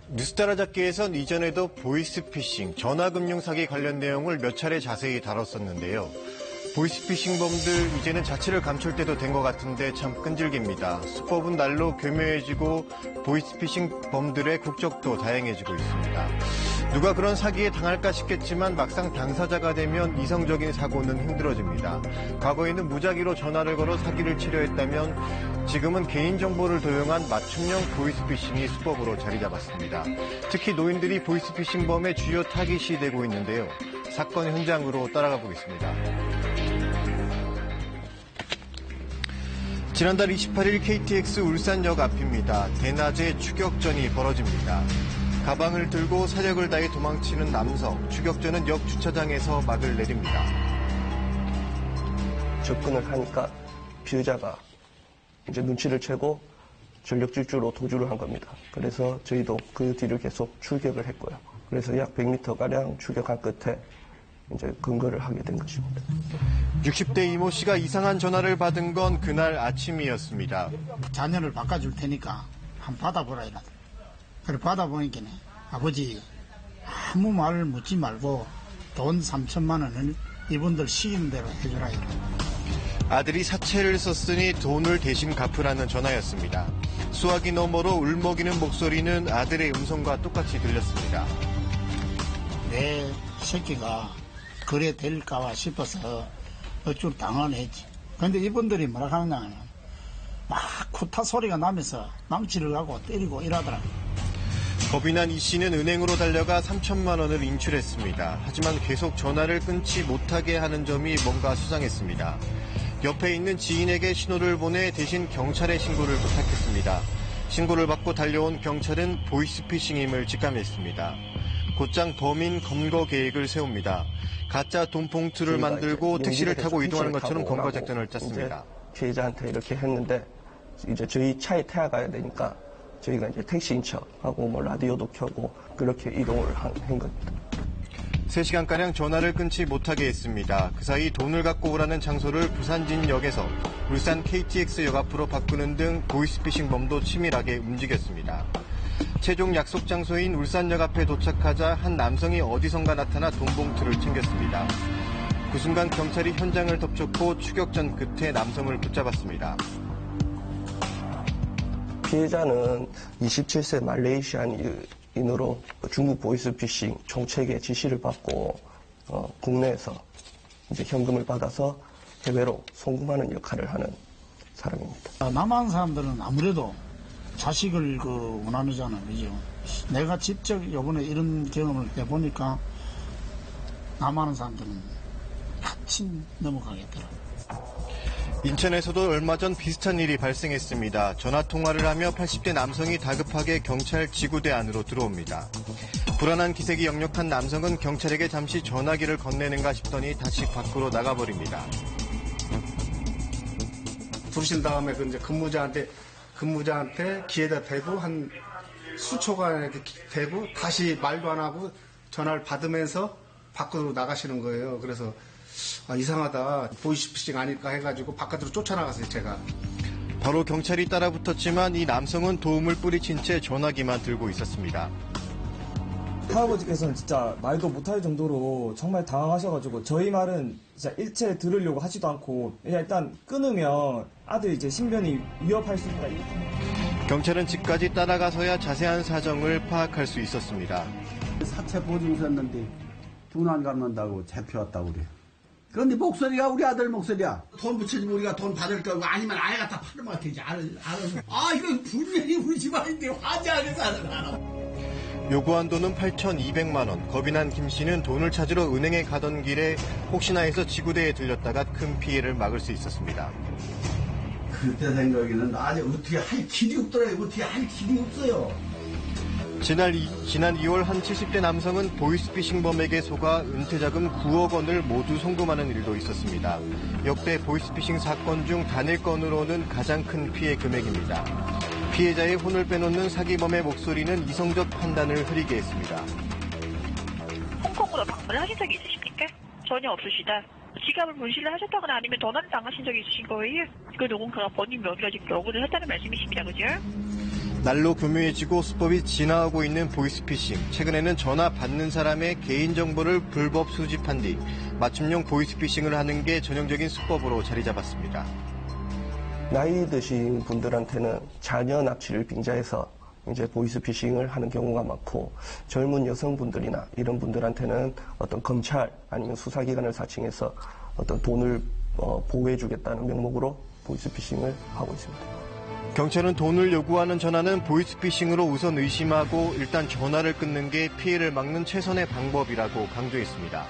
뉴스타라잡기에선 이전에도 보이스피싱, 전화금융 사기 관련 내용을 몇 차례 자세히 다뤘었는데요. 보이스피싱범들 이제는 자취를 감출 때도 된 것 같은데 참 끈질깁니다. 수법은 날로 교묘해지고 보이스피싱범들의 국적도 다양해지고 있습니다. 누가 그런 사기에 당할까 싶겠지만 막상 당사자가 되면 이성적인 사고는 힘들어집니다. 과거에는 무작위로 전화를 걸어 사기를 치려 했다면 지금은 개인정보를 도용한 맞춤형 보이스피싱이 수법으로 자리 잡았습니다. 특히 노인들이 보이스피싱범의 주요 타깃이 되고 있는데요. 사건 현장으로 따라가 보겠습니다. 지난달 28일 KTX 울산역 앞입니다. 대낮에 추격전이 벌어집니다. 가방을 들고 사력을 다해 도망치는 남성. 추격전은 역 주차장에서 막을 내립니다. 접근을 하니까 피의자가 이제 눈치를 채고 전력 질주로 도주를 한 겁니다. 그래서 저희도 그 뒤를 계속 출격을 했고요. 그래서 약 100m가량 출격한 끝에 이제 근거를 하게 된 것입니다. 60대 이모 씨가 이상한 전화를 받은 건 그날 아침이었습니다. 자녀를 바꿔줄 테니까 한번 받아보라 이러더라. 그래 받아보니까 아버지 아무 말 묻지 말고 돈 3천만 원을 이분들 시키는 대로 해주라 이러더라. 아들이 사채를 썼으니 돈을 대신 갚으라는 전화였습니다. 수화기 너머로 울먹이는 목소리는 아들의 음성과 똑같이 들렸습니다. 내 새끼가 그래 될까 싶어서 어쩔 당황했지. 근데 이분들이 뭐라 하느냐 하면 막 쿠타 소리가 나면서 망치를 가고 때리고 이러더라. 겁이 난 이 씨는 은행으로 달려가 3천만 원을 인출했습니다. 하지만 계속 전화를 끊지 못하게 하는 점이 뭔가 수상했습니다. 옆에 있는 지인에게 신호를 보내 대신 경찰에 신고를 부탁했습니다. 신고를 받고 달려온 경찰은 보이스피싱임을 직감했습니다. 곧장 범인 검거 계획을 세웁니다. 가짜 돈 봉투를 만들고 택시를 타고 이동하는 것처럼 검거 작전을 짰습니다. 피해자한테 이렇게 했는데 이제 저희 차에 태워가야 되니까 저희가 이제 택시인 척하고 뭐 라디오도 켜고 그렇게 이동을 한 겁니다. 3시간가량 전화를 끊지 못하게 했습니다. 그 사이 돈을 갖고 오라는 장소를 부산진역에서 울산 KTX역 앞으로 바꾸는 등 보이스피싱범도 치밀하게 움직였습니다. 최종 약속 장소인 울산역 앞에 도착하자 한 남성이 어디선가 나타나 돈 봉투를 챙겼습니다. 그 순간 경찰이 현장을 덮쳤고 추격전 끝에 남성을 붙잡았습니다. 피해자는 27세 말레이시안인으로 중국 보이스피싱 총책의 지시를 받고 국내에서 이제 현금을 받아서 해외로 송금하는 역할을 하는 사람입니다. 남한 사람들은 아무래도 자식을 원하잖아, 그죠? 내가 직접 이번에 이런 경험을 해보니까 남한 사람들은 같이 넘어가겠더라. 인천에서도 얼마 전 비슷한 일이 발생했습니다. 전화통화를 하며 80대 남성이 다급하게 경찰 지구대 안으로 들어옵니다. 불안한 기색이 역력한 남성은 경찰에게 잠시 전화기를 건네는가 싶더니 다시 밖으로 나가버립니다. 부르신 다음에 이제 근무자한테 귀에다 대고 한 수초간 대고 다시 말도 안 하고 전화를 받으면서 밖으로 나가시는 거예요. 그래서 이상하다, 보이스피싱 아닐까 해가지고 바깥으로 쫓아나갔어요, 제가. 바로 경찰이 따라붙었지만 이 남성은 도움을 뿌리친 채 전화기만 들고 있었습니다. 할아버지께서는 진짜 말도 못할 정도로 정말 당황하셔가지고 저희 말은 진짜 일체 들으려고 하지도 않고 그냥 일단 끊으면 아들 이제 신변이 위협할 수 있다. 경찰은 집까지 따라가서야 자세한 사정을 파악할 수 있었습니다. 사채 보증서였는데 돈 안 갚는다고 잡혀왔다고 그래. 그런데 목소리가 우리 아들 목소리야. 돈 붙여주면 우리가 돈 받을 거고 아니면 아예 갖다 팔으면 되지. 알아서. 이건 분명히 우리 집안인데 화제하게 사는 요구한 돈은 8,200만 원. 겁이 난 김 씨는 돈을 찾으러 은행에 가던 길에 혹시나 해서 지구대에 들렸다가 큰 피해를 막을 수 있었습니다. 그때 생각에는 어떻게 할 길이 없더라고요. 어떻게 할 길이 없어요. 지난 2월 한 70대 남성은 보이스피싱범에게 속아 은퇴자금 9억 원을 모두 송금하는 일도 있었습니다. 역대 보이스피싱 사건 중 단일 건으로는 가장 큰 피해 금액입니다. 피해자의 혼을 빼놓는 사기범의 목소리는 이성적 판단을 흐리게 했습니다. 홍콩으로 방문을 하신 적이 있으십니까? 전혀 없으시다. 지갑을 분실을 하셨다거나 아니면 도난을 당하신 적이 있으신 거예요? 그 누군가가 본인 명의로 지금 요구를 했다는 말씀이십니다. 그죠? 날로 교묘해지고 수법이 진화하고 있는 보이스피싱. 최근에는 전화 받는 사람의 개인정보를 불법 수집한 뒤 맞춤형 보이스피싱을 하는 게 전형적인 수법으로 자리 잡았습니다. 나이 드신 분들한테는 자녀 납치를 빙자해서 이제 보이스피싱을 하는 경우가 많고, 젊은 여성분들이나 이런 분들한테는 어떤 검찰 아니면 수사기관을 사칭해서 어떤 돈을 보호해주겠다는 명목으로 보이스피싱을 하고 있습니다. 경찰은 돈을 요구하는 전화는 보이스피싱으로 우선 의심하고 일단 전화를 끊는 게 피해를 막는 최선의 방법이라고 강조했습니다.